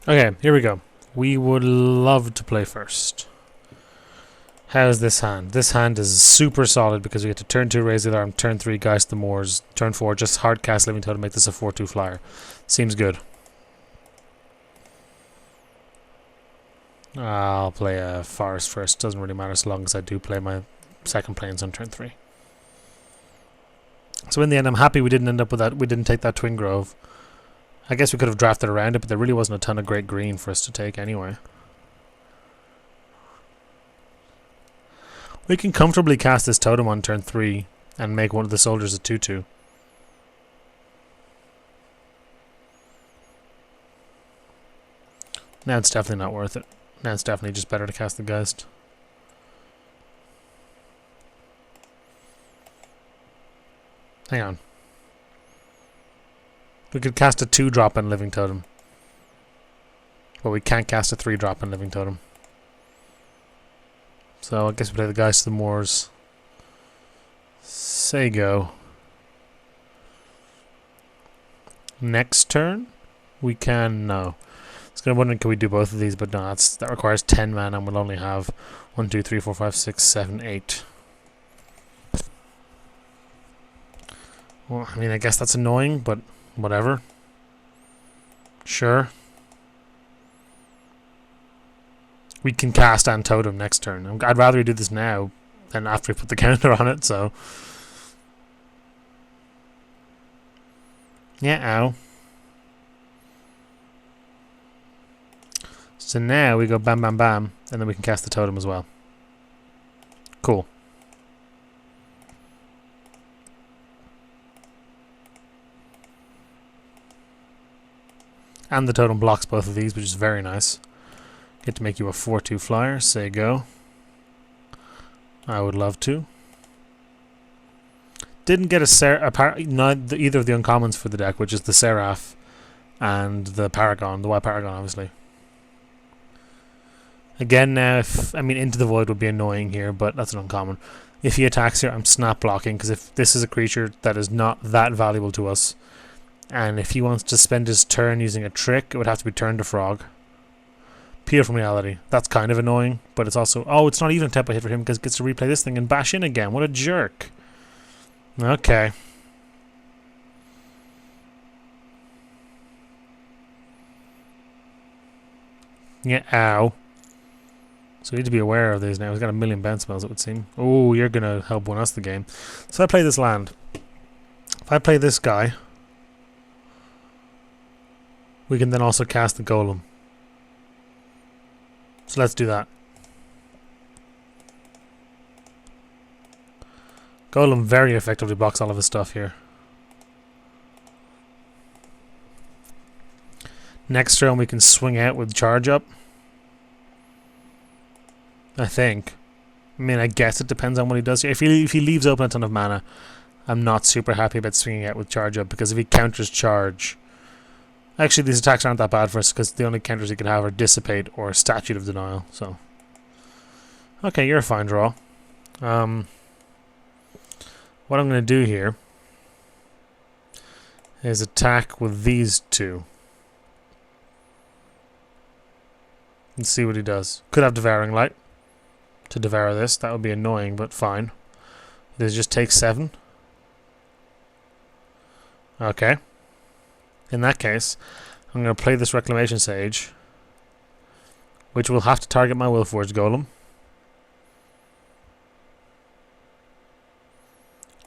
Okay, here we go. We would love to play first. How's this hand? This hand is super solid because we get to turn 2 raise the alarm, turn 3 geist the moors, turn 4 just hard cast living totem to make this a 4/2 flyer. Seems good. I'll play a forest first. Doesn't really matter so long as I do play my second plains on turn 3. So in the end, I'm happy we didn't end up with that. We didn't take that twin grove. I guess we could have drafted around it, but there really wasn't a ton of great green for us to take anyway. We can comfortably cast this totem on turn 3 and make one of the soldiers a 2/2. Now it's definitely not worth it. Now it's definitely just better to cast the Geist. Hang on. We could cast a 2-drop in Living Totem. But we can't cast a 3-drop in Living Totem. So I guess we play the Geist of the Moors. Say go. Next turn? We can... no. I was going to wonder, can we do both of these, but no, that requires 10 mana and we'll only have 1, 2, 3, 4, 5, 6, 7, 8. Well, I mean, I guess that's annoying, but whatever. Sure. We can cast and totem next turn. I'd rather we do this now than after we put the counter on it, so... yeah, ow. So now we go bam bam bam, and then we can cast the totem as well. Cool. And the totem blocks both of these, which is very nice. Get to make you a 4/2 flyer. Say go. I would love to. Didn't get either of the uncommons for the deck, which is the Seraph and the Paragon, the White Paragon, obviously. Again, now, Into the Void would be annoying here, but that's an uncommon. If he attacks here, I'm snap blocking, because if this is a creature that is not that valuable to us, and if he wants to spend his turn using a trick, it would have to be turn to frog. Peer from reality. That's kind of annoying, but it's also... oh, it's not even a tempo hit for him because he gets to replay this thing and bash in again. What a jerk. Okay. Yeah, ow. So we need to be aware of these now. He's got a million bounce spells, it would seem. Oh, you're going to help win us the game. So I play this land. If I play this guy, we can then also cast the golem. So let's do that. Golem very effectively blocks all of his stuff here. Next turn we can swing out with charge up. I think. I mean, I guess it depends on what he does here. If he leaves open a ton of mana, I'm not super happy about swinging out with charge up, because if he counters charge... actually, these attacks aren't that bad for us, because the only counters he could have are Dissipate or Statute of Denial, so... okay, you're a fine draw. What I'm going to do here is attack with these two. And see what he does. Could have Devouring Light to devour this. That would be annoying, but fine. Does it just take 7? Okay. In that case, I'm going to play this Reclamation Sage, which will have to target my Willforged Golem.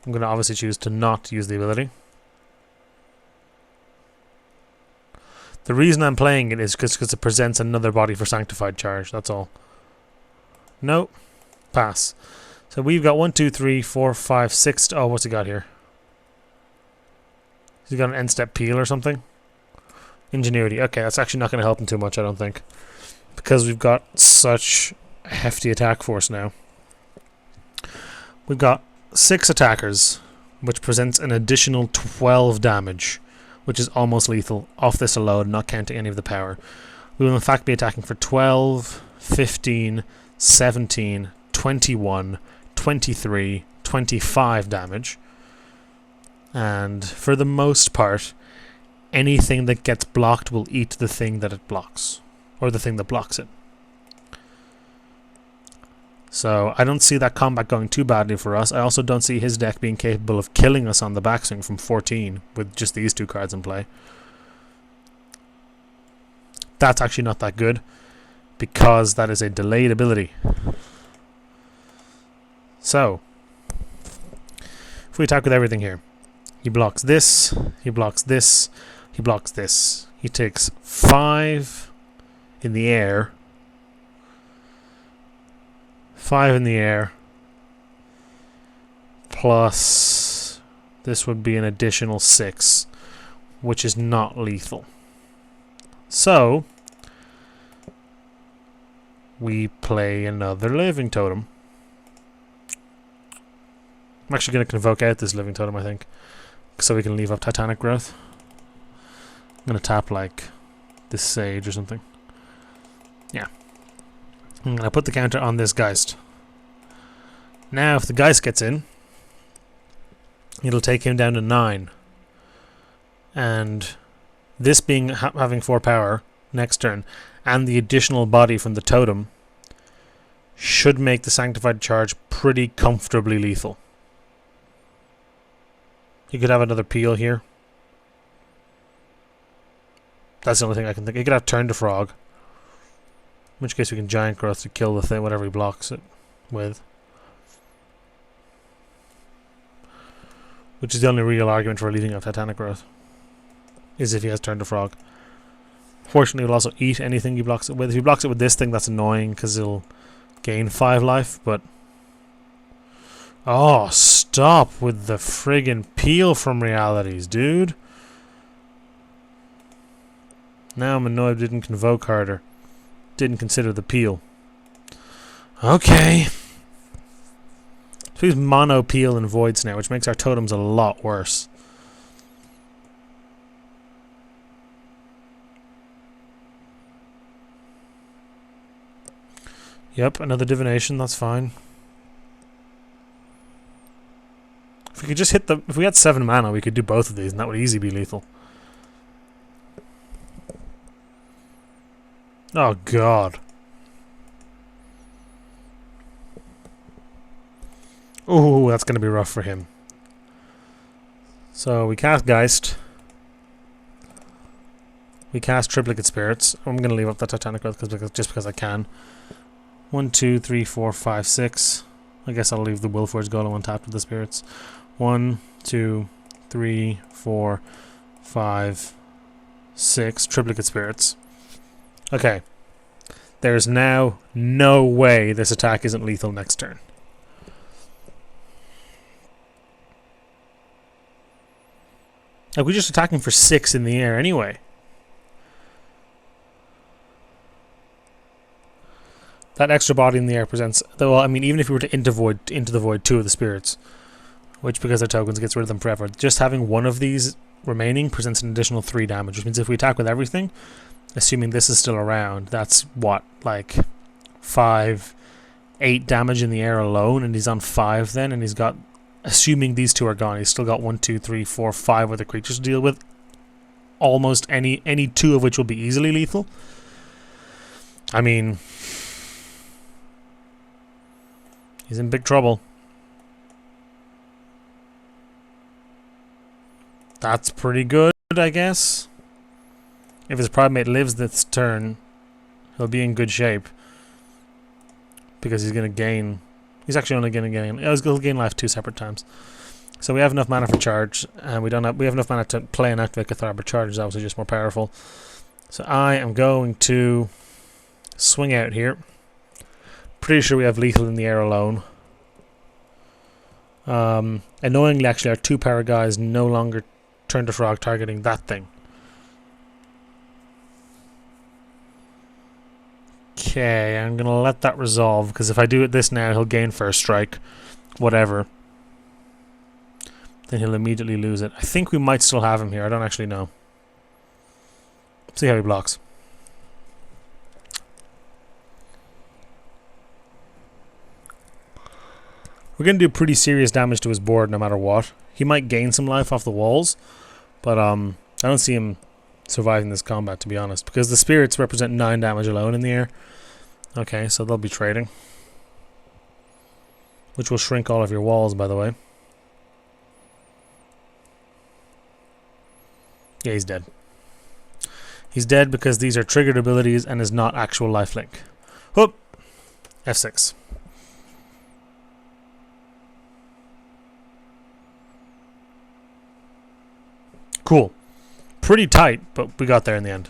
I'm going to obviously choose to not use the ability. The reason I'm playing it is because it presents another body for Sanctified Charge, that's all. No. Pass. So we've got 1, 2, 3, 4, 5, 6... oh, what's he got here? He's got an end-step peel or something? Ingenuity. Okay, that's actually not going to help him too much, I don't think. Because we've got such a hefty attack force now. We've got 6 attackers, which presents an additional 12 damage, which is almost lethal off this alone, not counting any of the power. We will in fact be attacking for 12, 15, 17, 21, 23, 25 damage. And for the most part, anything that gets blocked will eat the thing that it blocks, or the thing that blocks it. So I don't see that combat going too badly for us. I also don't see his deck being capable of killing us on the backswing from 14 with just these two cards in play. That's actually not that good, because that is a delayed ability. So if we attack with everything here, he blocks this, he blocks this, he blocks this. He takes 5 in the air. 5 in the air. Plus, this would be an additional 6, which is not lethal. So, we play another living totem. I'm actually going to convoke out this living totem, I think, so we can leave up Titanic Growth. I'm going to tap like this Sage or something. Yeah. I'm going to put the counter on this Geist. Now, if the Geist gets in, it'll take him down to 9. And this being having 4 power next turn, and the additional body from the totem, should make the Sanctified Charge pretty comfortably lethal. You could have another Peel here. That's the only thing I can think. You could have Turn to Frog. In which case we can Giant Growth to kill the thing, whatever he blocks it with. Which is the only real argument for leaving off Titanic Growth, is if he has Turn to Frog. Fortunately, he'll also eat anything he blocks it with. If he blocks it with this thing, that's annoying, because he'll gain 5 life, but... Oh, stop with the friggin' Peel from Realities, dude. Now I'm annoyed I didn't convoke harder. Didn't consider the Peel. Okay. So he's mono Peel and Void Snare, which makes our totems a lot worse. Yep, another Divination, that's fine. If we could just hit the... If we had 7 mana, we could do both of these, and that would easily be lethal. Oh, God. Ooh, that's going to be rough for him. So, we cast Geist. We cast Triplicate Spirits. I'm going to leave up that Titanic Growth just because I can. 1, 2, 3, 4, 5, 6. I guess I'll leave the Willforge Golem untapped with the Spirits. 1, 2, 3, 4, 5, 6. Triplicate Spirits. Okay. There's now no way this attack isn't lethal next turn. Like, we're just attacking for 6 in the air anyway. That extra body in the air presents... Well, I mean, even if we were to into the void 2 of the spirits, which, because they're tokens, gets rid of them forever, just having one of these remaining presents an additional 3 damage, which means if we attack with everything, assuming this is still around, that's what, like 5, 8 damage in the air alone, and he's on 5 then, and he's got, assuming these 2 are gone, he's still got 1, 2, 3, 4, 5 other creatures to deal with, almost any 2 of which will be easily lethal. I mean, he's in big trouble. That's pretty good, I guess. If his Primate lives this turn, he'll be in good shape. Because he's going to gain... He's actually only going to gain... He'll gain life 2 separate times. So we have enough mana for charge, and we have enough mana to play and activate Cathar, but charge is obviously just more powerful. So I am going to swing out here. Pretty sure we have lethal in the air alone. Annoyingly, actually, our 2 power guys no longer turn to frog targeting that thing. Okay, I'm going to let that resolve, because if I do it this now, he'll gain first strike. Whatever. Then he'll immediately lose it. I think we might still have him here. I don't actually know. See how he blocks. We're going to do pretty serious damage to his board no matter what. He might gain some life off the walls, but I don't see him surviving this combat, to be honest, because the spirits represent 9 damage alone in the air. Okay, so they'll be trading, which will shrink all of your walls, by the way. Yeah, he's dead. He's dead because these are triggered abilities and is not actual lifelink. Whoop! F6. Cool. Pretty tight, but we got there in the end.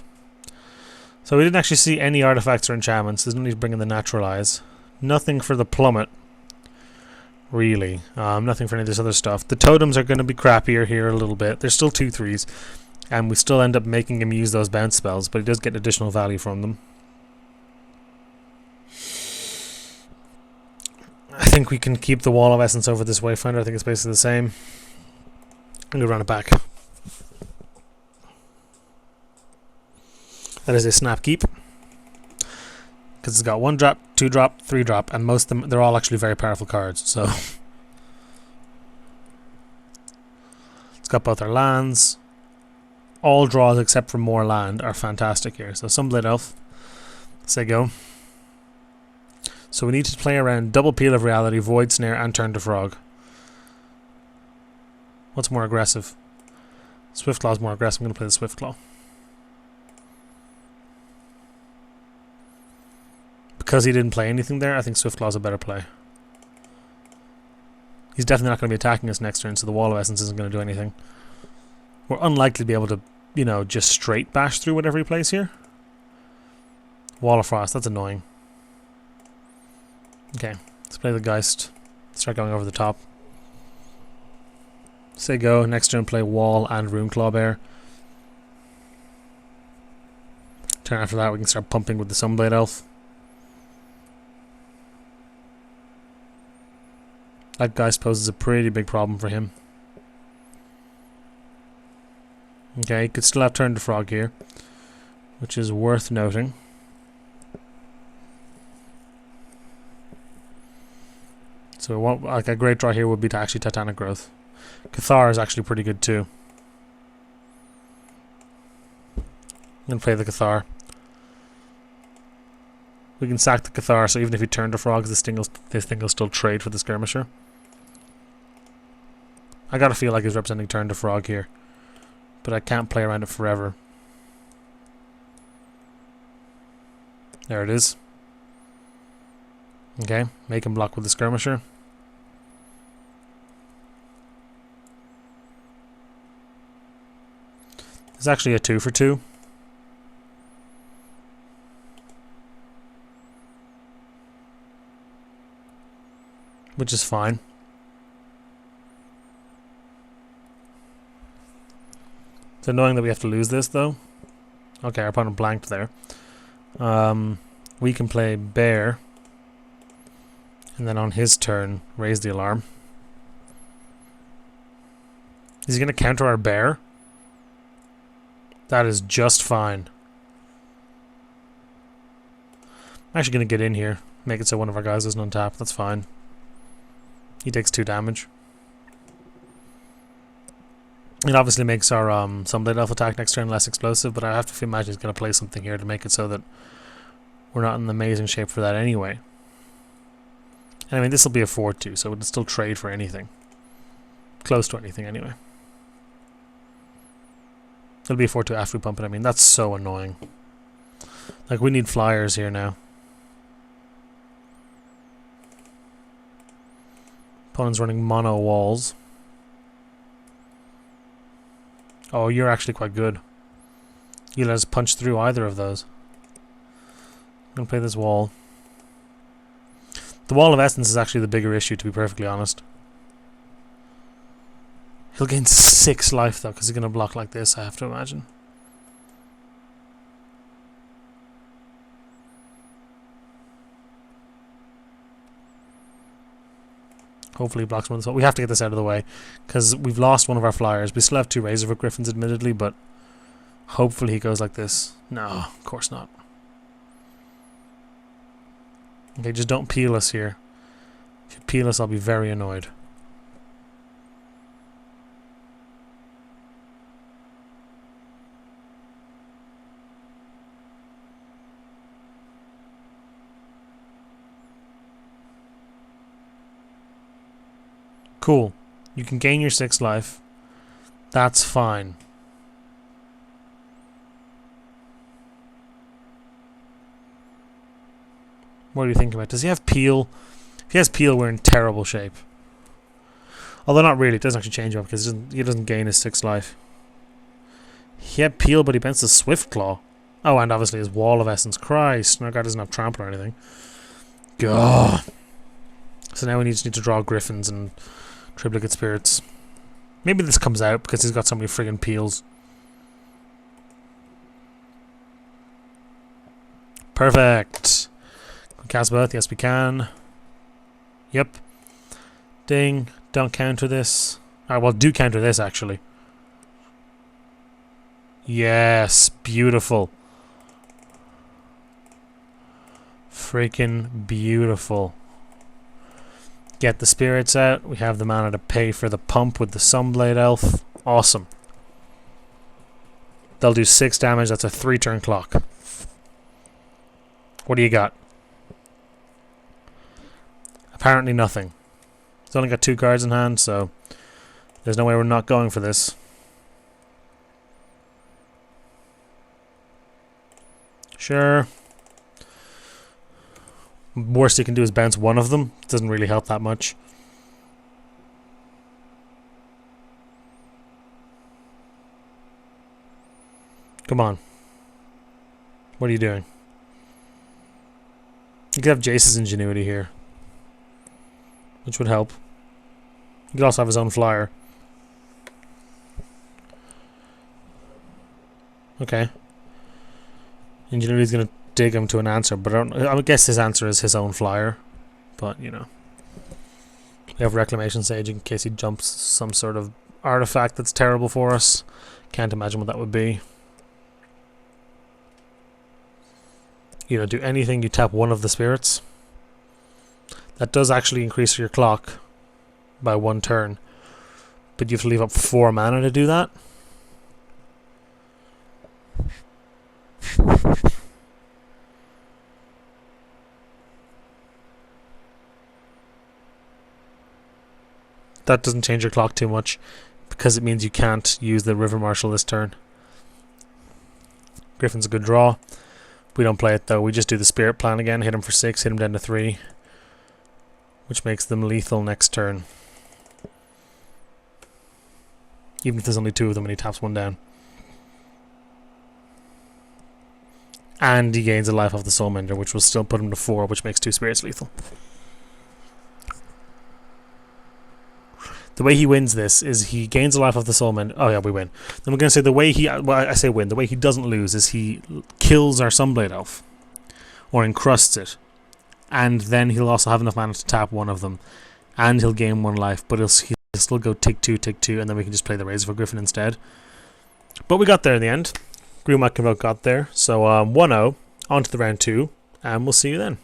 So we didn't actually see any artifacts or enchantments. There's no need to bring in the naturalize. Nothing for the plummet. Really. Nothing for any of this other stuff. The totems are going to be crappier here a little bit. There's still 2/3s. And we still end up making him use those bounce spells, but he does get additional value from them. I think we can keep the Wall of Essence over this Wayfinder. I think it's basically the same. I'm going to run it back. That is a snap keep. Because it's got 1 drop, 2 drop, 3 drop, and most of them, they're all actually very powerful cards, so. It's got both our lands. All draws except for more land are fantastic here. So Sunblade Elf. Say go. So we need to play around Double Peel of Reality, Void Snare, and Turn to Frog. What's more aggressive? Swiftclaw's more aggressive. I'm going to play the Swiftclaw. Because he didn't play anything there, I think Swiftclaw's a better play. He's definitely not going to be attacking us next turn, so the Wall of Essence isn't going to do anything. We're unlikely to be able to, you know, just straight bash through whatever he plays here. Wall of Frost, that's annoying. Okay, let's play the Geist. Start going over the top. Say go. Next turn play Wall and Runeclaw Bear. Turn after that we can start pumping with the Sunblade Elf. That Geist poses a pretty big problem for him. Okay, he could still have Turn to Frog here, which is worth noting. So we want, like, a great draw here would be to actually Titanic Growth. Cathar is actually pretty good too. I'm going to play the Cathar. We can sack the Cathar, so even if he turned to Frogs, this thing will still trade for the Skirmisher. I gotta feel like he's representing Turn to Frog here, but I can't play around it forever. There it is. Okay, make him block with the Skirmisher. It's actually a 2 for 2. Which is fine. It's annoying that we have to lose this though. Okay, our opponent blanked there. We can play Bear. And then on his turn, raise the alarm. Is he going to counter our Bear? That is just fine. I'm actually going to get in here. Make it so one of our guys isn't on tap. That's fine. He takes 2 damage. It obviously makes our Sunblade Elf attack next turn less explosive, but I have to imagine he's going to play something here to make it so that we're not in amazing shape for that anyway. And I mean, this will be a 4-2, so it would still trade for anything. Close to anything anyway. It'll be a 4-2 after we pump it. I mean, that's so annoying. Like, we need flyers here now. Opponent's running mono walls. Oh, you're actually quite good. You let us punch through either of those. I'm going to play this wall. The Wall of Essence is actually the bigger issue, to be perfectly honest. He'll gain 6 life, though, because he's going to block like this, I have to imagine. Hopefully he blocks one of the... We have to get this out of the way, because we've lost one of our flyers. We still have 2 Razorfoot Griffins, admittedly, but hopefully he goes like this. No, of course not. Okay, just don't peel us here. If you peel us, I'll be very annoyed. Cool. You can gain your 6 life. That's fine. What are you thinking about? Does he have peel? If he has peel, we're in terrible shape. Although not really. It doesn't actually change him because he doesn't gain his 6 life. He had peel, but he bends the Swift Claw. Oh, and obviously his Wall of Essence. Christ, no guy doesn't have Trample or anything. God. So now we just need to draw Griffins and Triplicate Spirits. Maybe this comes out because he's got so many friggin' peels. Perfect. Can we cast both? Yes, we can. Yep. Ding. Don't counter this. Alright, well, do counter this, actually. Yes. Beautiful. Freaking beautiful. Get the spirits out. We have the mana to pay for the pump with the Sunblade Elf. Awesome. They'll do 6 damage. That's a 3-turn clock. What do you got? Apparently nothing. He's only got 2 cards in hand, so there's no way we're not going for this. Sure. Worst you can do is bounce one of them. Doesn't really help that much. Come on. What are you doing? You could have Jace's Ingenuity here, which would help. He could also have his own flyer. Okay. Ingenuity's going to dig him to an answer, but I guess his answer is his own flyer. But, you know. We have Reclamation Sage in case he jumps some sort of artifact that's terrible for us. Can't imagine what that would be. You don't do anything, you tap one of the spirits. That does actually increase your clock by 1 turn. But you have to leave up 4 mana to do that. That doesn't change your clock too much, because it means you can't use the River Marshal this turn. Griffin's a good draw. We don't play it though, we just do the Spirit Plan again, hit him for 6, hit him down to 3, which makes them lethal next turn. Even if there's only 2 of them and he taps 1 down. And he gains a life off the Soulmender, which will still put him to 4, which makes 2 spirits lethal. The way he wins this is he gains a life off the Soulmender. Oh yeah, we win. Then we're going to say the way he... Well, I say win. The way he doesn't lose is he kills our Sunblade Elf. Or encrusts it. And then he'll also have enough mana to tap 1 of them. And he'll gain 1 life. But he'll still go tick 2, and then we can just play the Razor Griffin instead. But we got there in the end. Greenmark Convoke got there. So 1-0. On to the round 2. And we'll see you then.